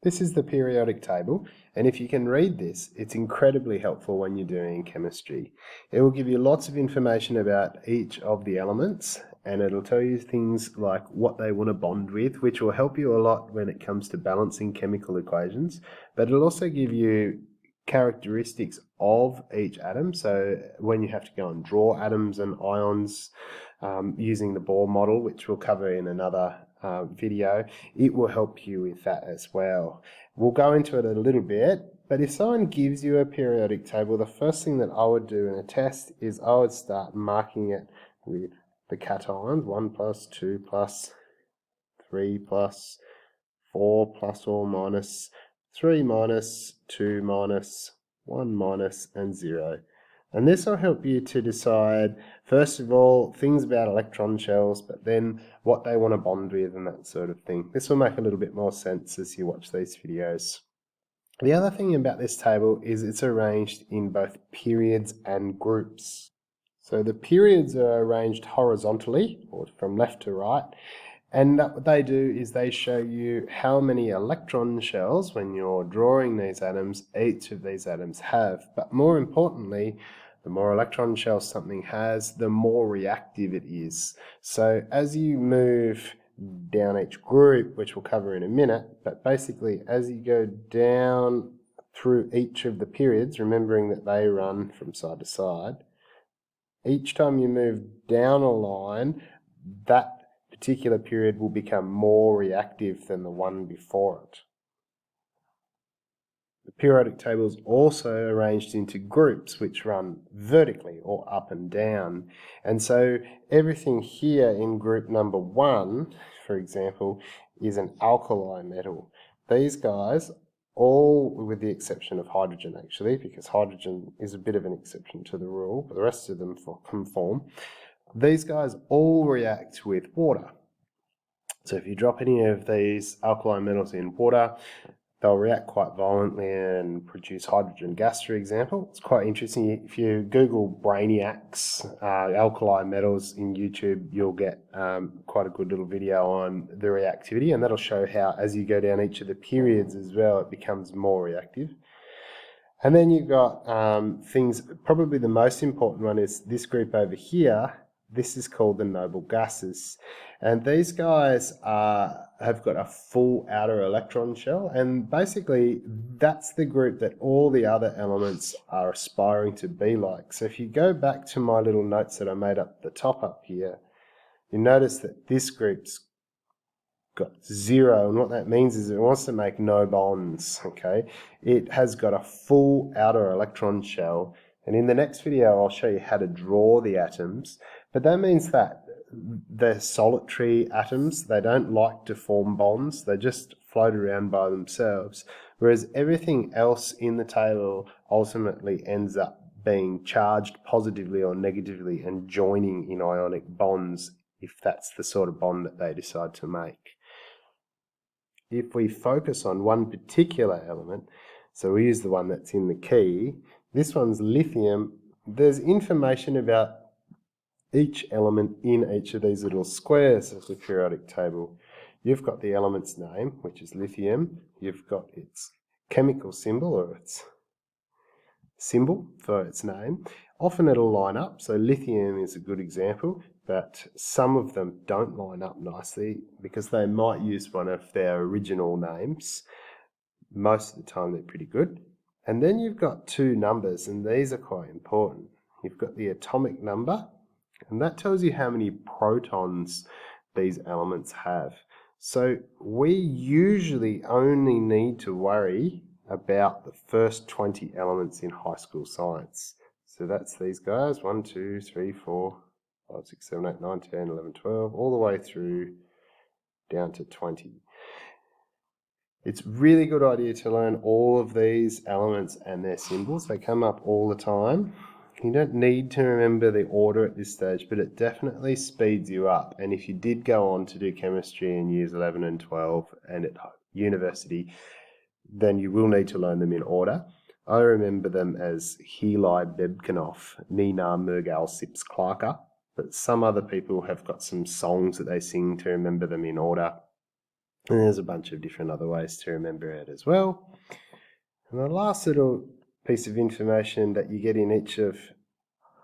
This is the periodic table, and if you can read this, it's incredibly helpful when you're doing chemistry. It will give you lots of information about each of the elements, and it'll tell you things like what they want to bond with, which will help you a lot when it comes to balancing chemical equations, but it'll also give you characteristics of each atom. So when you have to go and draw atoms and ions using the Bohr model, which we'll cover in another video, it will help you with that as well. We'll go into it a little bit, but if someone gives you a periodic table, the first thing that I would do in a test is I would start marking it with the cations, 1 plus, 2 plus, 3 plus, 4 plus or minus, 3 minus, 2 minus, 1 minus, and 0. And this will help you to decide, first of all, things about electron shells, but then what they want to bond with and that sort of thing. This will make a little bit more sense as you watch these videos. The other thing about this table is it's arranged in both periods and groups. So the periods are arranged horizontally, or from left to right, and what they do is they show you how many electron shells, when you're drawing these atoms, each of these atoms have. But more importantly, the more electron shells something has, the more reactive it is. So as you move down each group, which we'll cover in a minute, but basically as you go down through each of the periods, remembering that they run from side to side, each time you move down a line, that particular period will become more reactive than the one before it. The periodic table is also arranged into groups which run vertically or up and down. And so everything here in group number 1, for example, is an alkali metal. These guys, all with the exception of hydrogen actually, because hydrogen is a bit of an exception to the rule, but the rest of them conform. These guys all react with water. So if you drop any of these alkali metals in water, they'll react quite violently and produce hydrogen gas, for example. It's quite interesting. If you Google brainiacs, alkali metals in YouTube, you'll get quite a good little video on the reactivity, and that'll show how as you go down each of the periods as well, it becomes more reactive. And then you've got things, probably the most important one is this group over here. This is called the noble gases. And these guys have got a full outer electron shell, and basically that's the group that all the other elements are aspiring to be like. So if you go back to my little notes that I made up the top up here, you notice that this group's got 0, and what that means is it wants to make no bonds, okay? It has got a full outer electron shell, and in the next video I'll show you how to draw the atoms, but that means that they're solitary atoms. They don't like to form bonds, they just float around by themselves, whereas everything else in the table ultimately ends up being charged positively or negatively and joining in ionic bonds if that's the sort of bond that they decide to make. If we focus on one particular element, so we use the one that's in the key, this one's lithium, there's information about each element in each of these little squares of the periodic table. You've got the element's name, which is lithium, you've got its chemical symbol or its symbol for its name. Often it'll line up, so lithium is a good example, but some of them don't line up nicely because they might use one of their original names. Most of the time they're pretty good. And then you've got 2 numbers, and these are quite important. You've got the atomic number, and that tells you how many protons these elements have. So we usually only need to worry about the first 20 elements in high school science. So that's these guys, 1, 2, 3, 4, 5, 6, 7, 8, 9, 10, 11, 12, all the way through down to 20. It's a really good idea to learn all of these elements and their symbols. They come up all the time. You don't need to remember the order at this stage, but it definitely speeds you up. And if you did go on to do chemistry in years 11 and 12 and at university, then you will need to learn them in order. I remember them as Heli Bebkanov, Nina Murgal Sips Clarka, but some other people have got some songs that they sing to remember them in order. And there's a bunch of different other ways to remember it as well. And the last little piece of information that you get in each of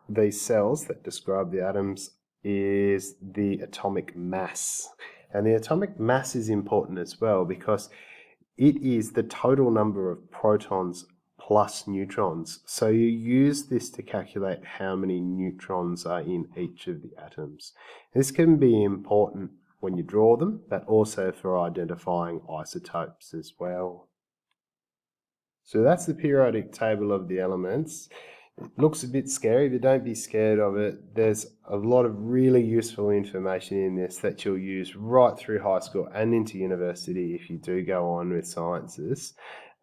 these cells that describe the atoms is the atomic mass. And the atomic mass is important as well because it is the total number of protons plus neutrons. So you use this to calculate how many neutrons are in each of the atoms. This can be important when you draw them, but also for identifying isotopes as well. So that's the periodic table of the elements. It looks a bit scary, but don't be scared of it. There's a lot of really useful information in this that you'll use right through high school and into university if you do go on with sciences.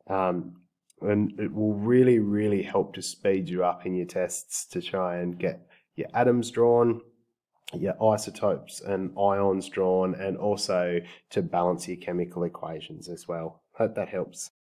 And it will really, really help to speed you up in your tests to try and get your atoms drawn, your isotopes and ions drawn, and also to balance your chemical equations as well. Hope that helps.